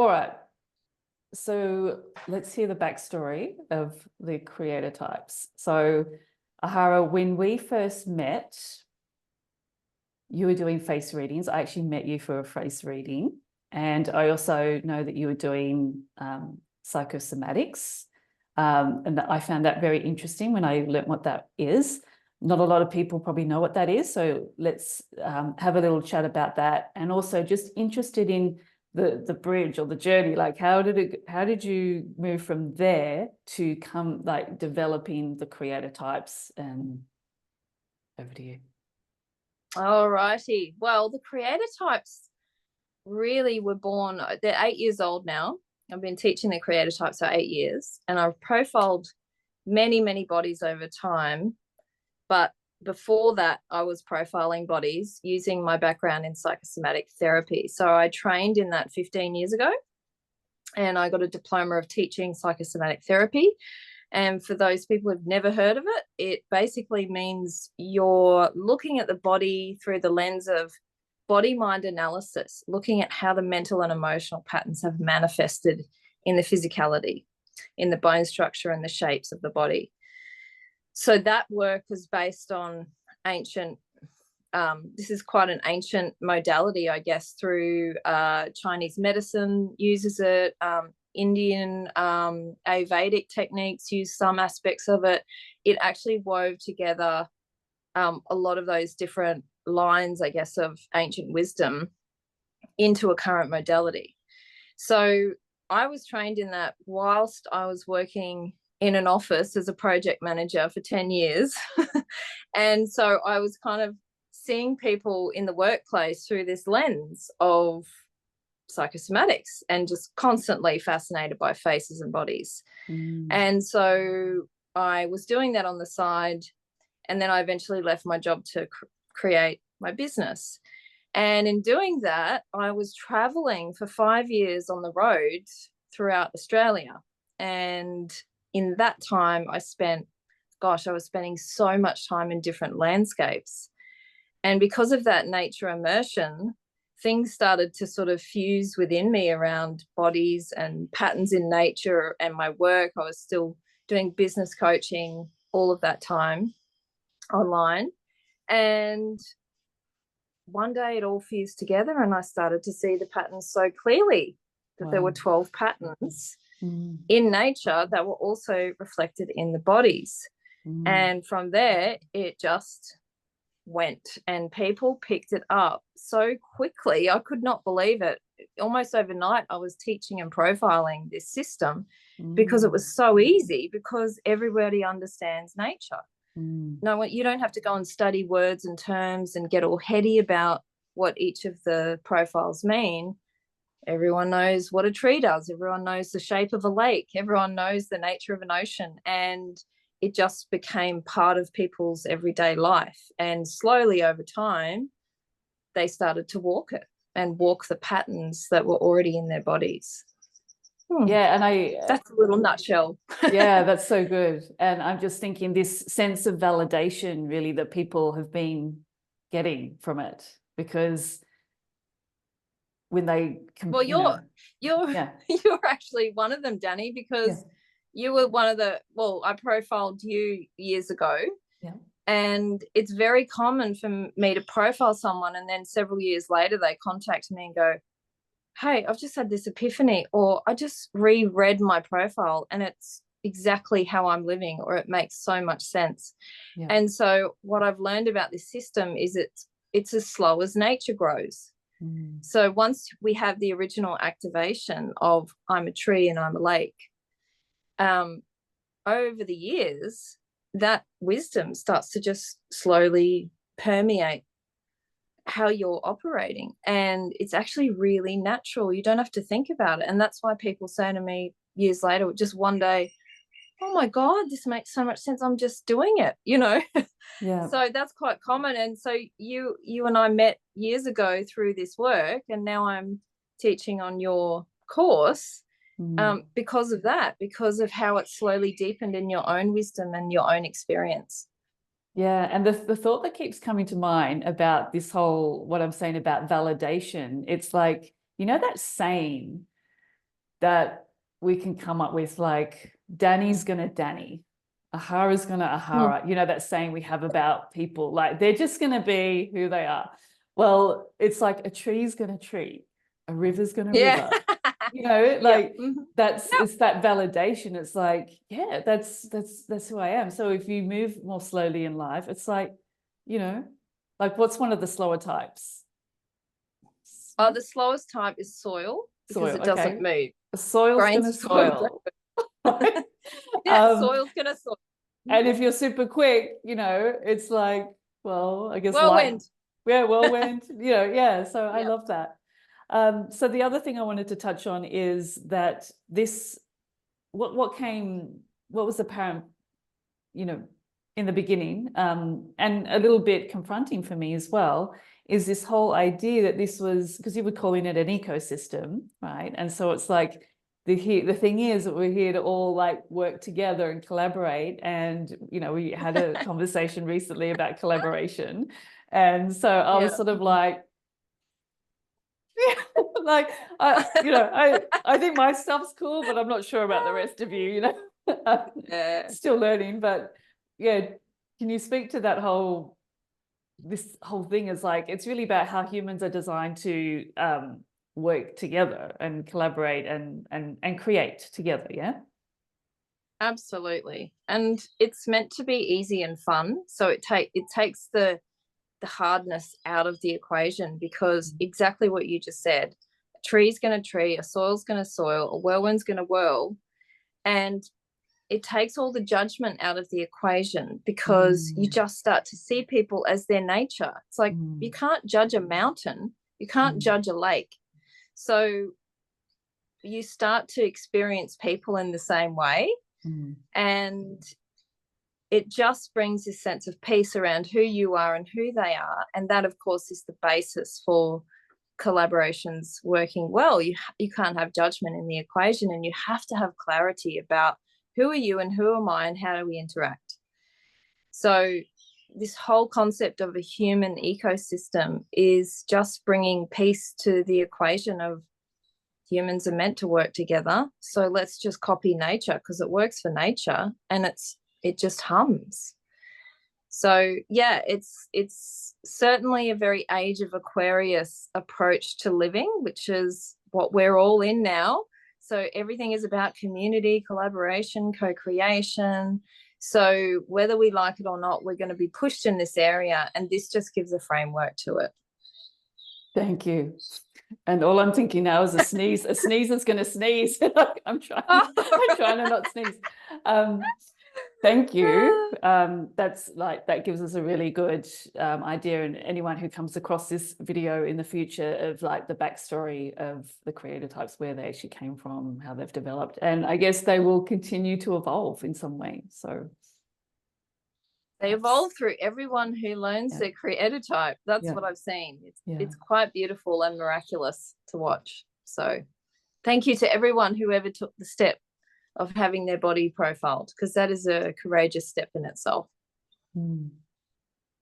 All right. So let's hear the backstory of the creator types. So Ahara, when we first met, you were doing face readings. I actually met you for a face reading. And I also know that you were doing psychosomatics. And I found that very interesting when I learned what that is. Not a lot of people probably know what that is. So let's have a little chat about that. And also just interested in the bridge or the journey, like how did you move from there to come like developing the creator types? And over to you. All righty. Well, the creator types really were born, they're 8 years old now. I've been teaching the creator types for 8 years, and I've profiled many bodies over time. But before that, I was profiling bodies using my background in psychosomatic therapy. So I trained in that 15 years ago, and I got a diploma of teaching psychosomatic therapy. And for those people who've never heard of it, it basically means you're looking at the body through the lens of body-mind analysis, looking at how the mental and emotional patterns have manifested in the physicality, in the bone structure and the shapes of the body. So that work was based on ancient, this is quite an ancient modality, I guess, through Chinese medicine uses it, Indian Ayurvedic techniques use some aspects of it. It actually wove together a lot of those different lines, I guess, of ancient wisdom into a current modality. So I was trained in that whilst I was working in an office as a project manager for 10 years. And so I was kind of seeing people in the workplace through this lens of psychosomatics and just constantly fascinated by faces and bodies. And so I was doing that on the side, and then I eventually left my job to create my business. And in doing that, I was traveling for 5 years on the road throughout Australia. And in that time, I was spending so much time in different landscapes. And because of that nature immersion, things started to sort of fuse within me around bodies and patterns in nature and my work. I was still doing business coaching all of that time online. And one day it all fused together, and I started to see the patterns so clearly that there were 12 patterns in nature that were also reflected in the bodies. And from there, it just went, and people picked it up so quickly. I could not believe it. Almost overnight, I was teaching and profiling this system because it was so easy, because everybody understands nature. No, you don't have to go and study words and terms and get all heady about what each of the profiles mean. Everyone knows what a tree does. Everyone knows the shape of a lake. Everyone knows the nature of an ocean. And it just became part of people's everyday life. And slowly over time, they started to walk it and walk the patterns that were already in their bodies. Yeah, and that's a little nutshell. Yeah, that's so good. And I'm just thinking this sense of validation really that people have been getting from it, because when they well, you're actually one of them, Danny, because you were one of the, I profiled you years ago. And it's very common for me to profile someone, and then several years later they contact me and go, hey, I've just had this epiphany, or I just reread my profile and it's exactly how I'm living, or it makes so much sense. And so what I've learned about this system is it's as slow as nature grows. So once we have the original activation of I'm a tree and I'm a lake, over the years, that wisdom starts to just slowly permeate how you're operating, and it's actually really natural. You don't have to think about it. And that's why people say to me years later, just one day, oh my God, this makes so much sense, I'm just doing it, So that's quite common. And so you and I met years ago through this work, and now I'm teaching on your course because of that, because of how it slowly deepened in your own wisdom and your own experience. Yeah, and the thought that keeps coming to mind about this whole, what I'm saying about validation, it's like, that saying, that we can come up with, like Danny's gonna Danny, Ahara's gonna Ahara, you know, that saying we have about people, like they're just gonna be who they are. Well, it's like a tree's gonna tree, a river's gonna Yeah. river, you know, like that's, Yep. it's that validation. It's like, yeah, that's who I am. So if you move more slowly in life, it's like, you know, like what's one of the slower types? Oh, the slowest type is soil, because Soil, it okay. doesn't move. The soil's Grains gonna of soil. soil. Right? Yeah, soil's gonna soil. And if you're super quick, you know, it's like, well, I guess light, Whirlwind. yeah, whirlwind, you know, yeah. So I Yep. love that. So the other thing I wanted to touch on is that this, what was apparent, you know, in the beginning, and a little bit confronting for me as well, is this whole idea that this was, because you were calling it an ecosystem, right? And so it's like, the thing is that we're here to all like work together and collaborate. And, you know, we had a conversation recently about collaboration. And so I was sort of like, yeah, like, I think my stuff's cool, but I'm not sure about the rest of you, you know, still learning. But yeah, can you speak to that this whole thing is like, it's really about how humans are designed to work together and collaborate and create together. Yeah. Absolutely. And it's meant to be easy and fun. So it takes the hardness out of the equation, because exactly what you just said, a tree's going to tree, a soil's going to soil, a whirlwind's going to whirl. And it takes all the judgment out of the equation, because you just start to see people as their nature. It's like you can't judge a mountain, you can't judge a lake. So you start to experience people in the same way. And it just brings this sense of peace around who you are and who they are. And that, of course, is the basis for collaborations working well. You can't have judgment in the equation, and you have to have clarity about who are you and who am I and how do we interact. So this whole concept of a human ecosystem is just bringing peace to the equation of humans are meant to work together. So let's just copy nature, because it works for nature and it just hums. So yeah, it's certainly a very age of Aquarius approach to living, which is what we're all in now. So everything is about community, collaboration, co-creation. So whether we like it or not, we're going to be pushed in this area, and this just gives a framework to it. Thank you. And all I'm thinking now is a sneeze. A sneezer's going to sneeze. I'm trying to not sneeze. Thank you. That gives us a really good idea. And anyone who comes across this video in the future, of like the backstory of the creator types, where they actually came from, how they've developed, and I guess they will continue to evolve in some way. So they evolve through everyone who learns their creator type. That's what I've seen. It's quite beautiful and miraculous to watch. So thank you to everyone who ever took the step of having their body profiled, because that is a courageous step in itself.